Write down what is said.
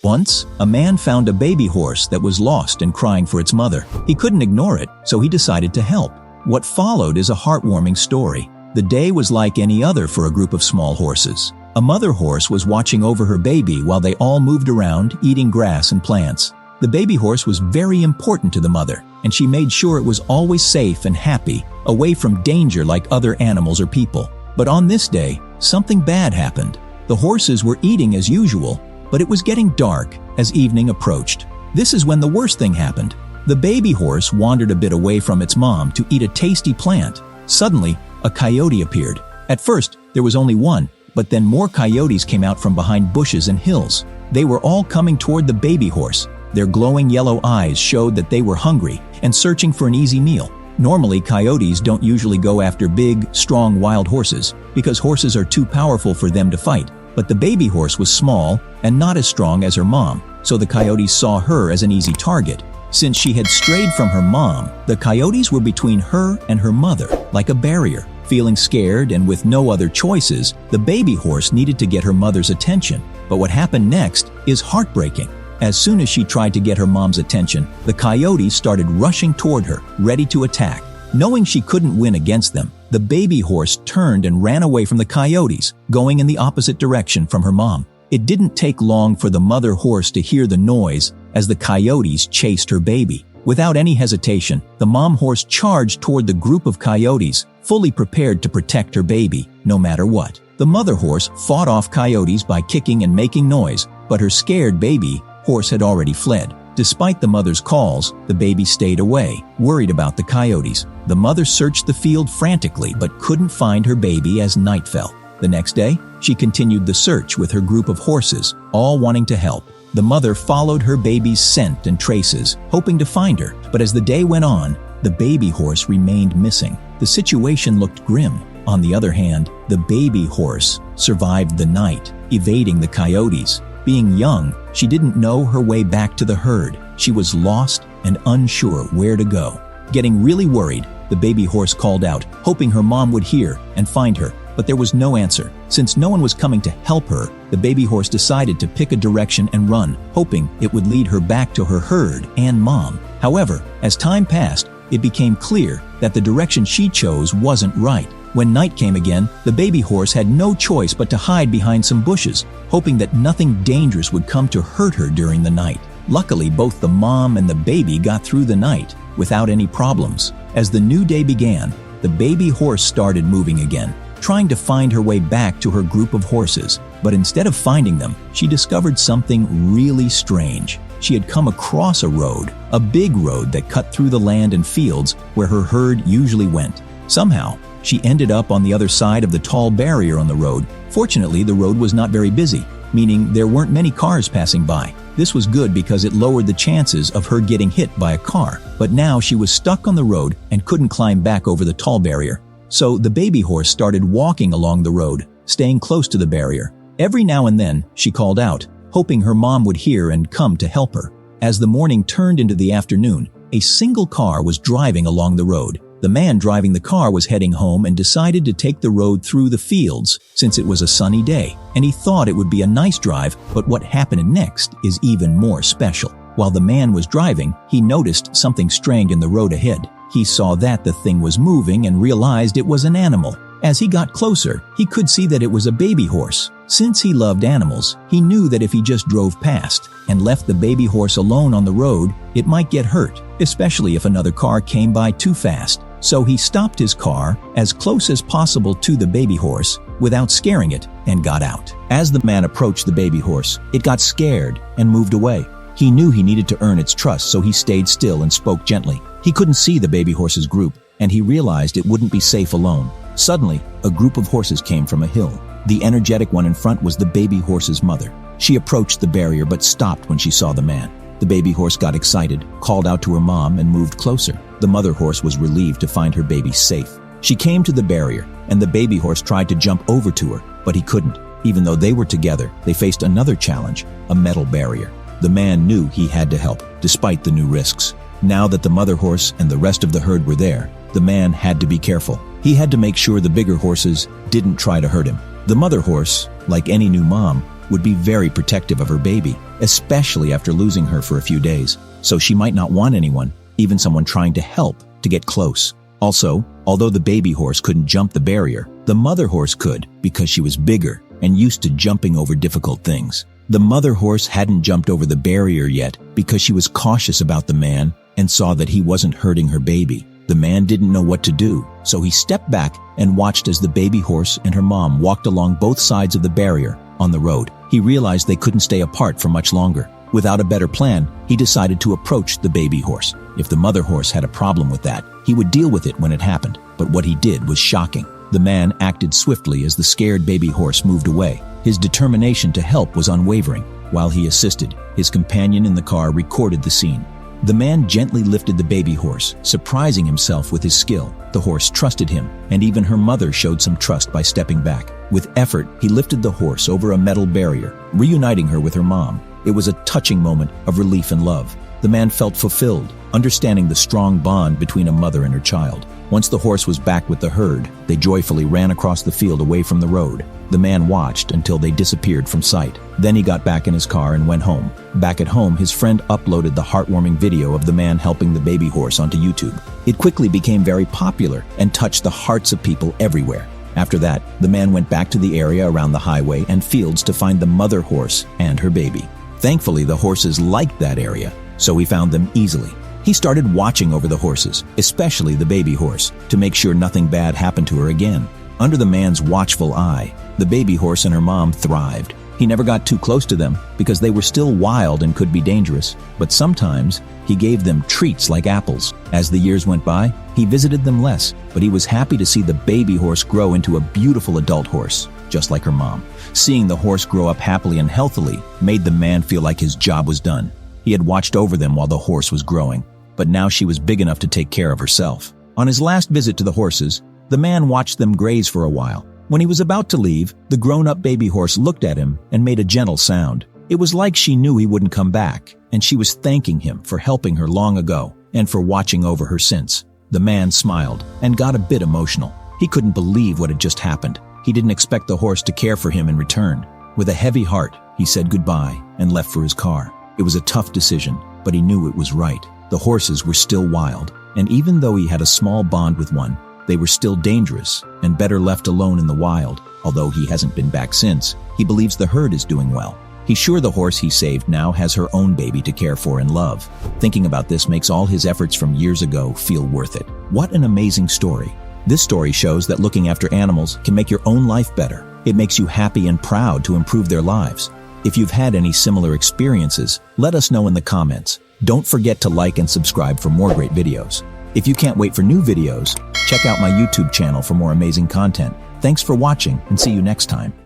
Once, a man found a baby horse that was lost and crying for its mother. He couldn't ignore it, so he decided to help. What followed is a heartwarming story. The day was like any other for a group of small horses. A mother horse was watching over her baby while they all moved around, eating grass and plants. The baby horse was very important to the mother, and she made sure it was always safe and happy, away from danger like other animals or people. But on this day, something bad happened. The horses were eating as usual, but it was getting dark as evening approached. This is when the worst thing happened. The baby horse wandered a bit away from its mom to eat a tasty plant. Suddenly, a coyote appeared. At first, there was only one, but then more coyotes came out from behind bushes and hills. They were all coming toward the baby horse. Their glowing yellow eyes showed that they were hungry and searching for an easy meal. Normally, coyotes don't usually go after big, strong wild horses because horses are too powerful for them to fight. But the baby horse was small and not as strong as her mom, so the coyotes saw her as an easy target. Since she had strayed from her mom, the coyotes were between her and her mother, like a barrier. Feeling scared and with no other choices, the baby horse needed to get her mother's attention. But what happened next is heartbreaking. As soon as she tried to get her mom's attention, the coyotes started rushing toward her, ready to attack. Knowing she couldn't win against them, the baby horse turned and ran away from the coyotes, going in the opposite direction from her mom. It didn't take long for the mother horse to hear the noise as the coyotes chased her baby. Without any hesitation, the mom horse charged toward the group of coyotes, fully prepared to protect her baby, no matter what. The mother horse fought off coyotes by kicking and making noise, but her scared baby horse had already fled. Despite the mother's calls, the baby stayed away, worried about the coyotes. The mother searched the field frantically but couldn't find her baby as night fell. The next day, she continued the search with her group of horses, all wanting to help. The mother followed her baby's scent and traces, hoping to find her, but as the day went on, the baby horse remained missing. The situation looked grim. On the other hand, the baby horse survived the night, evading the coyotes. Being young, she didn't know her way back to the herd. She was lost and unsure where to go. Getting really worried, the baby horse called out, hoping her mom would hear and find her, but there was no answer. Since no one was coming to help her, the baby horse decided to pick a direction and run, hoping it would lead her back to her herd and mom. However, as time passed, it became clear that the direction she chose wasn't right. When night came again, the baby horse had no choice but to hide behind some bushes, hoping that nothing dangerous would come to hurt her during the night. Luckily, both the mom and the baby got through the night without any problems. As the new day began, the baby horse started moving again, trying to find her way back to her group of horses. But instead of finding them, she discovered something really strange. She had come across a road, a big road that cut through the land and fields where her herd usually went. Somehow, she ended up on the other side of the tall barrier on the road. Fortunately, the road was not very busy, meaning there weren't many cars passing by. This was good because it lowered the chances of her getting hit by a car. But now she was stuck on the road and couldn't climb back over the tall barrier. So the baby horse started walking along the road, staying close to the barrier. Every now and then, she called out, hoping her mom would hear and come to help her. As the morning turned into the afternoon, a single car was driving along the road. The man driving the car was heading home and decided to take the road through the fields since it was a sunny day, and he thought it would be a nice drive, but what happened next is even more special. While the man was driving, he noticed something strange in the road ahead. He saw that the thing was moving and realized it was an animal. As he got closer, he could see that it was a baby horse. Since he loved animals, he knew that if he just drove past and left the baby horse alone on the road, it might get hurt, especially if another car came by too fast. So he stopped his car as close as possible to the baby horse without scaring it and got out. As the man approached the baby horse, it got scared and moved away. He knew he needed to earn its trust, so he stayed still and spoke gently. He couldn't see the baby horse's group, and he realized it wouldn't be safe alone. Suddenly, a group of horses came from a hill. The energetic one in front was the baby horse's mother. She approached the barrier but stopped when she saw the man. The baby horse got excited, called out to her mom, and moved closer. The mother horse was relieved to find her baby safe. She came to the barrier, and the baby horse tried to jump over to her, but he couldn't. Even though they were together, they faced another challenge, a metal barrier. The man knew he had to help, despite the new risks. Now that the mother horse and the rest of the herd were there, the man had to be careful. He had to make sure the bigger horses didn't try to hurt him. The mother horse, like any new mom, would be very protective of her baby, especially after losing her for a few days. So she might not want anyone, even someone trying to help, to get close. Also, although the baby horse couldn't jump the barrier, the mother horse could because she was bigger and used to jumping over difficult things. The mother horse hadn't jumped over the barrier yet because she was cautious about the man and saw that he wasn't hurting her baby. The man didn't know what to do, so he stepped back and watched as the baby horse and her mom walked along both sides of the barrier on the road. He realized they couldn't stay apart for much longer. Without a better plan, he decided to approach the baby horse. If the mother horse had a problem with that, he would deal with it when it happened. But what he did was shocking. The man acted swiftly as the scared baby horse moved away. His determination to help was unwavering. While he assisted, his companion in the car recorded the scene. The man gently lifted the baby horse, surprising himself with his skill. The horse trusted him, and even her mother showed some trust by stepping back. With effort, he lifted the horse over a metal barrier, reuniting her with her mom. It was a touching moment of relief and love. The man felt fulfilled, understanding the strong bond between a mother and her child. Once the horse was back with the herd, they joyfully ran across the field away from the road. The man watched until they disappeared from sight. Then he got back in his car and went home. Back at home, his friend uploaded the heartwarming video of the man helping the baby horse onto YouTube. It quickly became very popular and touched the hearts of people everywhere. After that, the man went back to the area around the highway and fields to find the mother horse and her baby. Thankfully, the horses liked that area, so he found them easily. He started watching over the horses, especially the baby horse, to make sure nothing bad happened to her again. Under the man's watchful eye, the baby horse and her mom thrived. He never got too close to them because they were still wild and could be dangerous, but sometimes he gave them treats like apples. As the years went by, he visited them less, but he was happy to see the baby horse grow into a beautiful adult horse, just like her mom. Seeing the horse grow up happily and healthily made the man feel like his job was done. He had watched over them while the horse was growing, but now she was big enough to take care of herself. On his last visit to the horses, the man watched them graze for a while. When he was about to leave, the grown-up baby horse looked at him and made a gentle sound. It was like she knew he wouldn't come back, and she was thanking him for helping her long ago and for watching over her since. The man smiled and got a bit emotional. He couldn't believe what had just happened. He didn't expect the horse to care for him in return. With a heavy heart, he said goodbye and left for his car. It was a tough decision, but he knew it was right. The horses were still wild, and even though he had a small bond with one, they were still dangerous and better left alone in the wild. Although he hasn't been back since, he believes the herd is doing well. He's sure the horse he saved now has her own baby to care for and love. Thinking about this makes all his efforts from years ago feel worth it. What an amazing story. This story shows that looking after animals can make your own life better. It makes you happy and proud to improve their lives. If you've had any similar experiences, let us know in the comments. Don't forget to like and subscribe for more great videos. If you can't wait for new videos, check out my YouTube channel for more amazing content. Thanks for watching and see you next time.